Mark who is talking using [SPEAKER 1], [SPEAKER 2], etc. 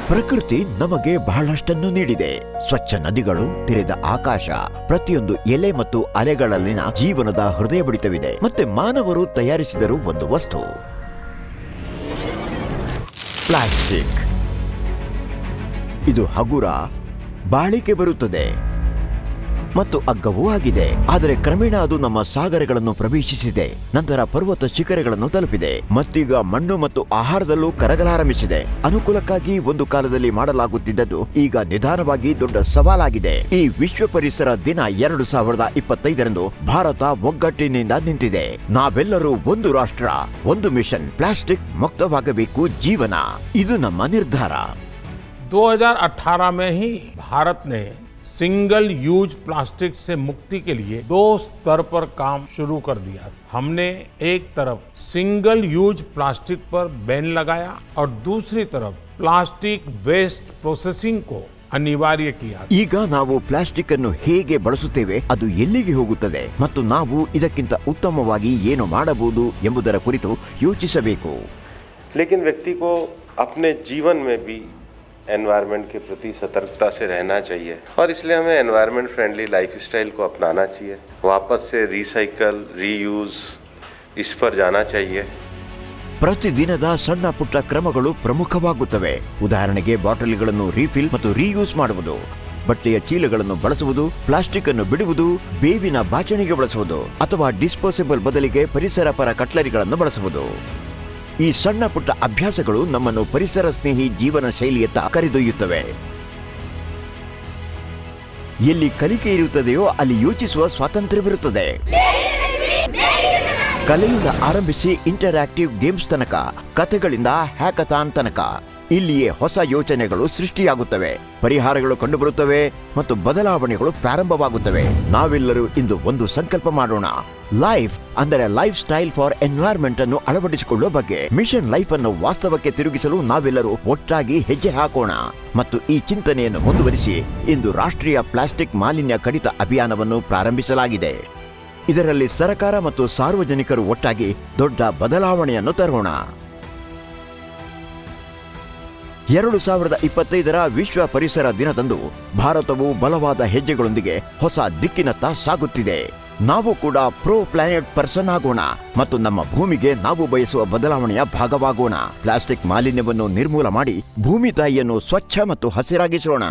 [SPEAKER 1] ಪ್ರಕೃತಿ ನಮಗೆ ಬಹಳಷ್ಟನ್ನು ನೀಡಿದೆ. ಸ್ವಚ್ಛ ನದಿಗಳು, ತೆರೆದ ಆಕಾಶ, ಪ್ರತಿಯೊಂದು ಎಲೆ ಮತ್ತು ಅಲೆಗಳಲ್ಲಿನ ಜೀವನದ ಹೃದಯ ಬಡಿತವಿದೆ. ಮತ್ತೆ ಮಾನವರು ತಯಾರಿಸಿದರು ಒಂದು ವಸ್ತು, ಪ್ಲಾಸ್ಟಿಕ್. ಇದು ಹಗುರ, ಬಾಳಿಕೆ ಬರುತ್ತದೆ ಮತ್ತು ಅಗ್ಗವೂ ಆಗಿದೆ. ಆದರೆ ಕ್ರಮೇಣ ಅದು ನಮ್ಮ ಸಾಗರಗಳನ್ನು ಪ್ರವೇಶಿಸಿದೆ, ನಂತರ ಪರ್ವತ ಶಿಖರಗಳನ್ನು ತಲುಪಿದೆ, ಮತ್ತೀಗ ಮಣ್ಣು ಮತ್ತು ಆಹಾರದಲ್ಲೂ ಕರಗಲಾರಂಭಿಸಿದೆ. ಅನುಕೂಲಕ್ಕಾಗಿ ಒಂದು ಕಾಲದಲ್ಲಿ ಮಾಡಲಾಗುತ್ತಿದ್ದದ್ದು ಈಗ ನಿಧಾನವಾಗಿ ದೊಡ್ಡ ಸವಾಲಾಗಿದೆ. ಈ ವಿಶ್ವ ಪರಿಸರ ದಿನ 2025ರಂದು ಭಾರತ ಒಗ್ಗಟ್ಟಿನಿಂದ ನಿಂತಿದೆ. ನಾವೆಲ್ಲರೂ ಒಂದು ರಾಷ್ಟ್ರ, ಒಂದು ಮಿಷನ್, ಪ್ಲಾಸ್ಟಿಕ್ ಮುಕ್ತವಾಗಬೇಕು ಜೀವನ. ಇದು ನಮ್ಮ ನಿರ್ಧಾರ.
[SPEAKER 2] 2018 में ही भारत ने सिंगल यूज प्लास्टिक से मुक्ति के लिए 2 स्तर पर काम शुरू कर दिया। हमने एक तरफ सिंगल यूज प्लास्टिक पर बैन लगाया और दूसरी तरफ प्लास्टिक वेस्ट प्रोसेसिंग को ಅನಿವಾರ್ಯ किया।
[SPEAKER 1] ಈಗ ನಾವು ಪ್ಲಾಸ್ಟಿಕ್ ಅನ್ನು ಹೇಗೆ ಬಳಸುತ್ತೇವೆ, ಅದು ಎಲ್ಲಿಗೆ ಹೋಗುತ್ತದೆ ಮತ್ತು ನಾವು ಇದಕ್ಕಿಂತ ಉತ್ತಮವಾಗಿ ಏನು ಮಾಡಬಹುದು ಎಂಬುದರ ಕುರಿತು ಯೋಚಿಸಬೇಕು.
[SPEAKER 3] लेकिन व्यक्ति को अपने जीवन में भी एनवायरनमेंट के प्रति सतर्कता से रहना चाहिए और इसलिए हमें एनवायरनमेंट फ्रेंडली लाइफस्टाइल को अपनाना चाहिए। वापस से रिसाइकल, रीयूज इस पर जाना चाहिए।
[SPEAKER 1] ಪ್ರತಿದಿನದ ಸಣ್ಣ ಪುಟ್ಟ ಕ್ರಮಗಳು ಪ್ರಮುಖವಾಗುತ್ತವೆ. ಉದಾಹರಣೆಗೆ ಬಾಟಲಿಗಳನ್ನು ರೀಫಿಲ್ ಮತ್ತು ರೀಯೂಸ್ ಮಾಡುವುದು, ಬಟ್ಟೆಯ ಚೀಲಗಳನ್ನು ಬಳಸುವುದು, ಪ್ಲಾಸ್ಟಿಕ್ ಅನ್ನು ಬಿಡುವುದು, ಬೇವಿನ ಬಾಚಣಿಗೆ ಬಳಸುವುದು ಅಥವಾ ಡಿಸ್ಪೋಸಬಲ್ ಬದಲಿಗೆ ಪರಿಸರ ಪರ ಕಟ್ಲರಿಗಳನ್ನು ಬಳಸುವುದು. ಈ ಸಣ್ಣ ಪುಟ್ಟ ಅಭ್ಯಾಸಗಳು ನಮ್ಮನ್ನು ಪರಿಸರ ಸ್ನೇಹಿ ಜೀವನ ಶೈಲಿಯತ್ತ ಕರೆದೊಯ್ಯುತ್ತವೆ. ಎಲ್ಲಿ ಕಲಿಕೆ ಇರುತ್ತದೆಯೋ ಅಲ್ಲಿ ಯೋಚಿಸುವ ಸ್ವಾತಂತ್ರ್ಯವಿರುತ್ತದೆ. ಕಲೆಯಿಂದ ಆರಂಭಿಸಿ ಇಂಟರಾಕ್ಟಿವ್ ಗೇಮ್ಸ್ ತನಕ, ಕಥೆಗಳಿಂದ ಹ್ಯಾಕಥಾನ್ ತನಕ, ಇಲ್ಲಿಯೇ ಹೊಸ ಯೋಚನೆಗಳು ಸೃಷ್ಟಿಯಾಗುತ್ತವೆ, ಪರಿಹಾರಗಳು ಕಂಡುಬರುತ್ತವೆ ಮತ್ತು ಬದಲಾವಣೆಗಳು ಪ್ರಾರಂಭವಾಗುತ್ತವೆ. ನಾವೆಲ್ಲರೂ ಇಂದು ಒಂದು ಸಂಕಲ್ಪ ಮಾಡೋಣ. ಲೈಫ್ ಅಂದರೆ ಲೈಫ್ ಸ್ಟೈಲ್ ಫಾರ್ ಎನ್ವೈರ್ಮೆಂಟ್ ಅನ್ನು ಅಳವಡಿಸಿಕೊಳ್ಳುವ ಬಗ್ಗೆ. ಮಿಷನ್ ಲೈಫ್ ಅನ್ನು ವಾಸ್ತವಕ್ಕೆ ತಿರುಗಿಸಲು ನಾವೆಲ್ಲರೂ ಒಟ್ಟಾಗಿ ಹೆಜ್ಜೆ ಹಾಕೋಣ ಮತ್ತು ಈ ಚಿಂತನೆಯನ್ನು ಮುಂದುವರಿಸಿ ಇಂದು ರಾಷ್ಟ್ರೀಯ ಪ್ಲಾಸ್ಟಿಕ್ ಮಾಲಿನ್ಯ ಕಡಿತ ಅಭಿಯಾನವನ್ನು ಪ್ರಾರಂಭಿಸಲಾಗಿದೆ. ಇದರಲ್ಲಿ ಸರ್ಕಾರ ಮತ್ತು ಸಾರ್ವಜನಿಕರು ಒಟ್ಟಾಗಿ ದೊಡ್ಡ ಬದಲಾವಣೆಯನ್ನು ತರೋಣ. 2025ರ ವಿಶ್ವ ಪರಿಸರ ದಿನದಂದು ಭಾರತವು ಬಲವಾದ ಹೆಜ್ಜೆಗಳೊಂದಿಗೆ ಹೊಸ ದಿಕ್ಕಿನತ್ತ ಸಾಗುತ್ತಿದೆ. ನಾವು ಕೂಡ ಪ್ರೋ ಪ್ಲಾನೆಟ್ ಪರ್ಸನ್ ಆಗೋಣ ಮತ್ತು ನಮ್ಮ ಭೂಮಿಗೆ ನಾವು ಬಯಸುವ ಬದಲಾವಣೆಯ ಭಾಗವಾಗೋಣ. ಪ್ಲಾಸ್ಟಿಕ್ ಮಾಲಿನ್ಯವನ್ನು ನಿರ್ಮೂಲ ಮಾಡಿ ಭೂಮಿ ತಾಯಿಯನ್ನು ಸ್ವಚ್ಛ ಮತ್ತು ಹಸಿರಾಗಿಸೋಣ.